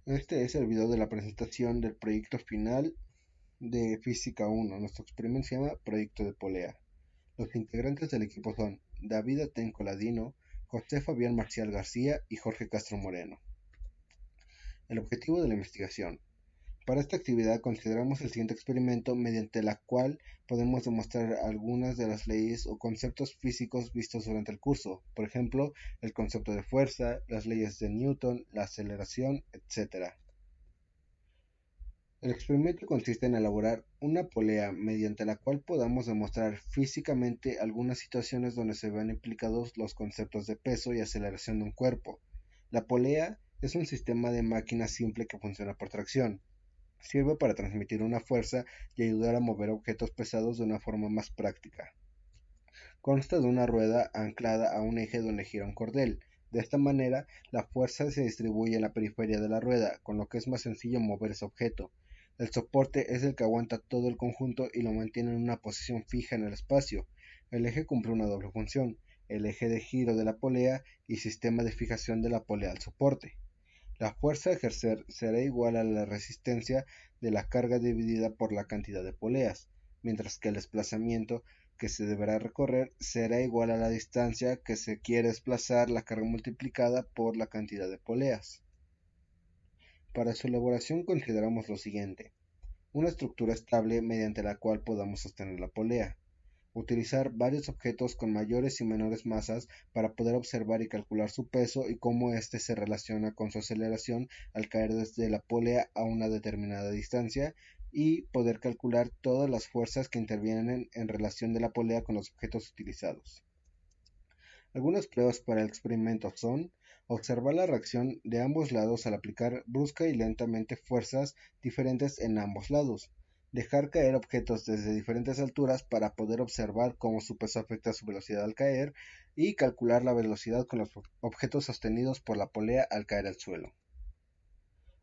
Este es el video de la presentación del proyecto final de Física 1. Nuestro experimento se llama Proyecto de Polea. Los integrantes del equipo son David Atenco Ladino, José Fabián Marcial García y Jorge Castro Moreno. El objetivo de la investigación. Para esta actividad consideramos el siguiente experimento mediante la cual podemos demostrar algunas de las leyes o conceptos físicos vistos durante el curso, por ejemplo, el concepto de fuerza, las leyes de Newton, la aceleración, etc. El experimento consiste en elaborar una polea mediante la cual podamos demostrar físicamente algunas situaciones donde se vean implicados los conceptos de peso y aceleración de un cuerpo. La polea es un sistema de máquina simple que funciona por tracción. Sirve para transmitir una fuerza y ayudar a mover objetos pesados de una forma más práctica. Consta de una rueda anclada a un eje donde gira un cordel. De esta manera, la fuerza se distribuye en la periferia de la rueda, con lo que es más sencillo mover ese objeto. El soporte es el que aguanta todo el conjunto y lo mantiene en una posición fija en el espacio. El eje cumple una doble función, el eje de giro de la polea y sistema de fijación de la polea al soporte. La fuerza a ejercer será igual a la resistencia de la carga dividida por la cantidad de poleas, mientras que el desplazamiento que se deberá recorrer será igual a la distancia que se quiere desplazar, la carga multiplicada por la cantidad de poleas. Para su elaboración consideramos lo siguiente: una estructura estable mediante la cual podamos sostener la polea, utilizar varios objetos con mayores y menores masas para poder observar y calcular su peso y cómo éste se relaciona con su aceleración al caer desde la polea a una determinada distancia, y poder calcular todas las fuerzas que intervienen en relación de la polea con los objetos utilizados. Algunas pruebas para el experimento son: observar la reacción de ambos lados al aplicar brusca y lentamente fuerzas diferentes en ambos lados, dejar caer objetos desde diferentes alturas para poder observar cómo su peso afecta su velocidad al caer, y calcular la velocidad con los objetos sostenidos por la polea al caer al suelo.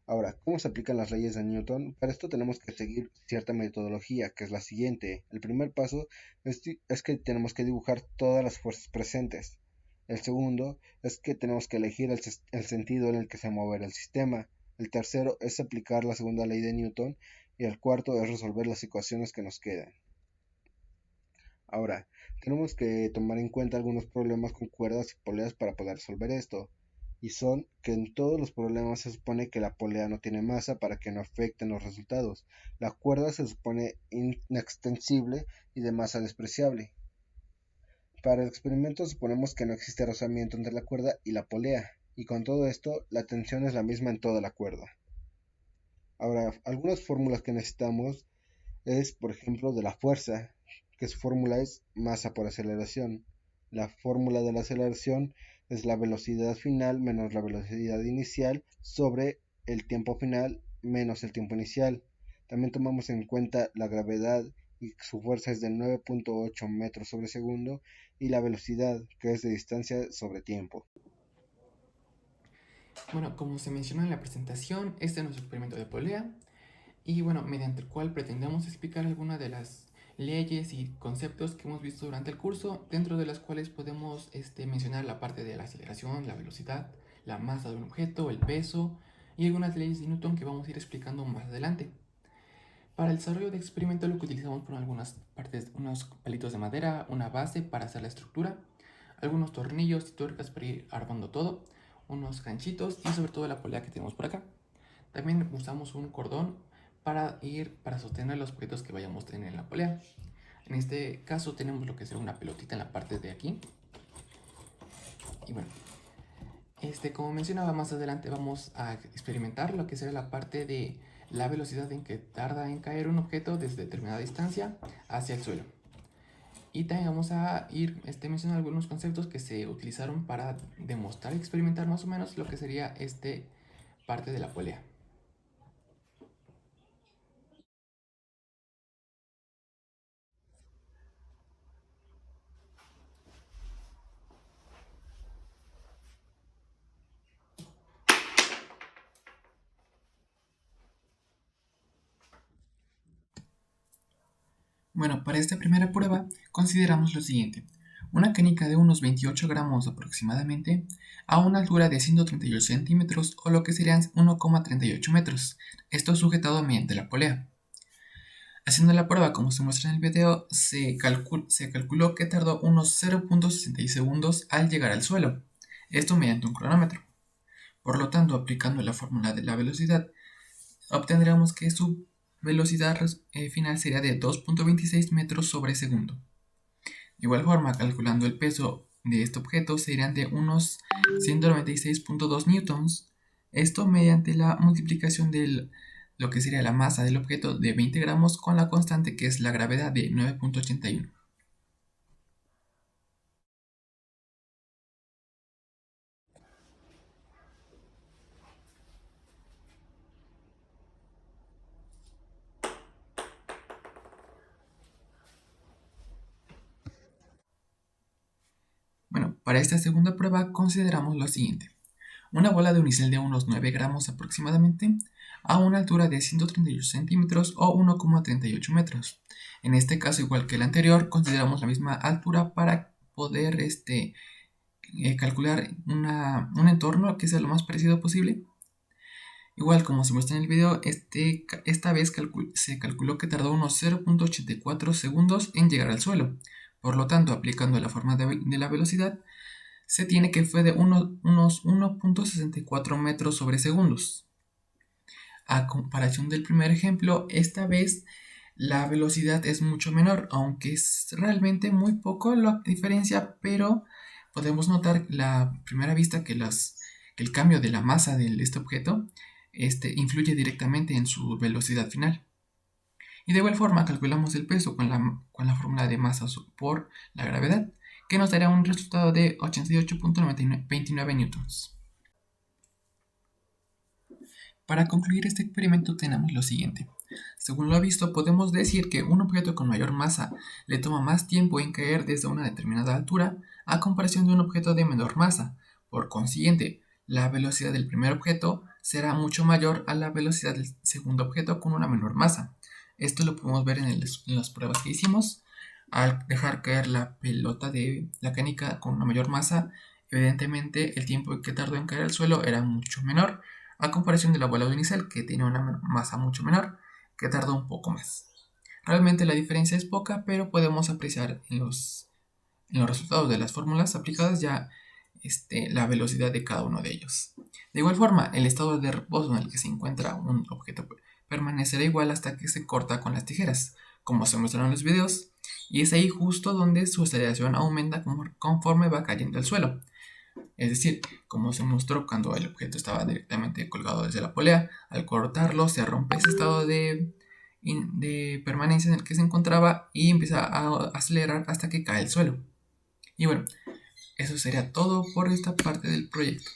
Ahora, ¿cómo se aplican las leyes de Newton? Para esto tenemos que seguir cierta metodología, que es la siguiente. El primer paso es que tenemos que dibujar todas las fuerzas presentes. El segundo es que tenemos que elegir el sentido en el que se moverá el sistema. El tercero es aplicar la segunda ley de Newton. Y el cuarto es resolver las ecuaciones que nos quedan. Ahora, tenemos que tomar en cuenta algunos problemas con cuerdas y poleas para poder resolver esto. Y son que en todos los problemas se supone que la polea no tiene masa para que no afecten los resultados. La cuerda se supone inextensible y de masa despreciable. Para el experimento suponemos que no existe rozamiento entre la cuerda y la polea, y con todo esto la tensión es la misma en toda la cuerda. Ahora, algunas fórmulas que necesitamos es, por ejemplo, de la fuerza, que su fórmula es masa por aceleración. La fórmula de la aceleración es la velocidad final menos la velocidad inicial sobre el tiempo final menos el tiempo inicial. También tomamos en cuenta la gravedad, y su fuerza es de 9.8 metros sobre segundo, y la velocidad, que es de distancia sobre tiempo. Bueno, como se mencionó en la presentación, este es nuestro experimento de polea y bueno, mediante el cual pretendemos explicar algunas de las leyes y conceptos que hemos visto durante el curso, dentro de las cuales podemos mencionar la parte de la aceleración, la velocidad, la masa de un objeto, el peso y algunas leyes de Newton que vamos a ir explicando más adelante. Para el desarrollo de experimento lo que utilizamos fueron algunas partes, unos palitos de madera, una base para hacer la estructura, algunos tornillos y tuercas para ir armando todo, unos ganchitos y sobre todo la polea que tenemos por acá. También usamos un cordón para sostener los objetos que vayamos a tener en la polea. En este caso tenemos lo que será una pelotita en la parte de aquí. Y bueno, como mencionaba más adelante vamos a experimentar lo que será la parte de la velocidad en que tarda en caer un objeto desde determinada distancia hacia el suelo. Y también vamos a ir mencionando algunos conceptos que se utilizaron para demostrar y experimentar más o menos lo que sería parte de la polea. Bueno, para esta primera prueba consideramos lo siguiente. una canica de unos 28 gramos aproximadamente a una altura de 138 centímetros o lo que serían 1,38 metros, esto sujetado mediante la polea. Haciendo la prueba como se muestra en el video, se calculó que tardó unos 0,66 segundos al llegar al suelo, esto mediante un cronómetro. Por lo tanto, aplicando la fórmula de la velocidad, obtendremos que su velocidad final sería de 2,26 metros sobre segundo. De igual forma, calculando el peso de este objeto serían de unos 196,2 newtons, esto mediante la multiplicación de lo que sería la masa del objeto de 20 gramos con la constante que es la gravedad de 9,81. Bueno, para esta segunda prueba consideramos lo siguiente. Una bola de unicel de unos 9 gramos aproximadamente a una altura de 138 centímetros o 1,38 metros. En este caso, igual que el anterior, consideramos la misma altura para poder calcular un entorno que sea lo más parecido posible. Igual como se muestra en el video, esta vez se calculó que tardó unos 0,84 segundos en llegar al suelo. Por lo tanto, aplicando la forma de la velocidad, se tiene que fue de unos 1,64 metros sobre segundos. A comparación del primer ejemplo, esta vez la velocidad es mucho menor, aunque es realmente muy poco la diferencia, pero podemos notar la primera vista que el cambio de la masa de este objeto influye directamente en su velocidad final. Y de igual forma calculamos el peso con la fórmula de masa por la gravedad, que nos dará un resultado de 88,29 newtons. Para concluir este experimento tenemos lo siguiente. Según lo visto, podemos decir que un objeto con mayor masa le toma más tiempo en caer desde una determinada altura a comparación de un objeto de menor masa. Por consiguiente, la velocidad del primer objeto será mucho mayor a la velocidad del segundo objeto con una menor masa. Esto lo podemos ver en las pruebas que hicimos. Al dejar caer la pelota de la canica con una mayor masa, evidentemente el tiempo que tardó en caer al suelo era mucho menor, a comparación de la bola de unicel, que tiene una masa mucho menor, que tardó un poco más. Realmente la diferencia es poca, pero podemos apreciar en los resultados de las fórmulas aplicadas ya la velocidad de cada uno de ellos. De igual forma, el estado de reposo en el que se encuentra un objeto permanecerá igual hasta que se corta con las tijeras, como se muestra en los videos, y es ahí justo donde su aceleración aumenta conforme va cayendo al suelo. Es decir, como se mostró cuando el objeto estaba directamente colgado desde la polea, al cortarlo se rompe ese estado de permanencia en el que se encontraba y empieza a acelerar hasta que cae al suelo. Y bueno, eso sería todo por esta parte del proyecto.